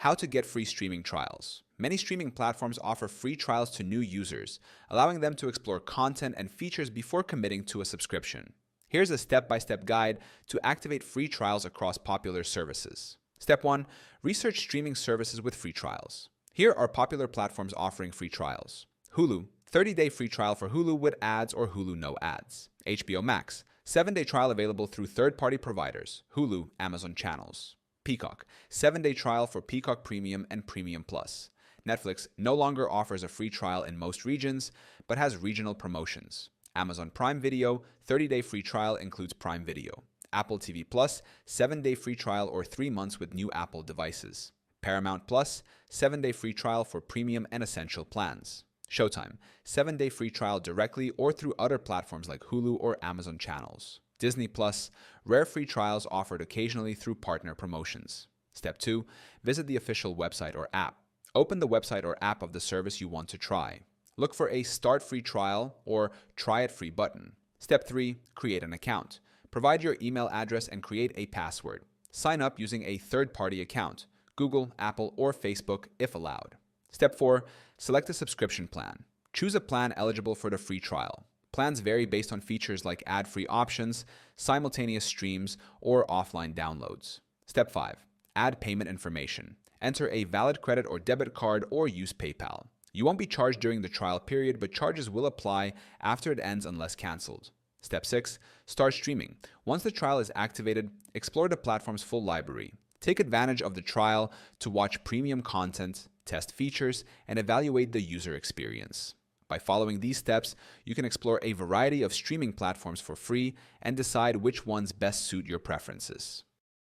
How to get free streaming trials. Many streaming platforms offer free trials to new users, allowing them to explore content and features before committing to a subscription. Here's a step-by-step guide to activate free trials across popular services. Step 1. Research streaming services with free trials. Here are popular platforms offering free trials. Hulu, 30-day free trial for Hulu with ads or Hulu no ads. HBO Max, 7-day trial available through third-party providers, Hulu, Amazon channels. Peacock, 7-day trial for Peacock Premium and Premium Plus. Netflix no longer offers a free trial in most regions, but has regional promotions. Amazon Prime Video, 30-day free trial includes Prime Video. Apple TV Plus, 7-day free trial or 3 months with new Apple devices. Paramount Plus, 7-day free trial for premium and essential plans. Showtime, 7-day free trial directly or through other platforms like Hulu or Amazon channels. Disney Plus, rare free trials offered occasionally through partner promotions. Step 2. Visit the official website or app. Open the website or app of the service you want to try. Look for a Start Free Trial or Try It Free button. Step 3. Create an account. Provide your email address and create a password. Sign up using a third-party account, Google, Apple, or Facebook if allowed. Step 4. Select a subscription plan. Choose a plan eligible for the free trial. Plans vary based on features like ad-free options, simultaneous streams, or offline downloads. Step 5. Add payment information. Enter a valid credit or debit card or use PayPal. You won't be charged during the trial period, but charges will apply after it ends unless canceled. Step 6. Start streaming. Once the trial is activated, explore the platform's full library. Take advantage of the trial to watch premium content, test features, and evaluate the user experience. By following these steps, you can explore a variety of streaming platforms for free and decide which ones best suit your preferences.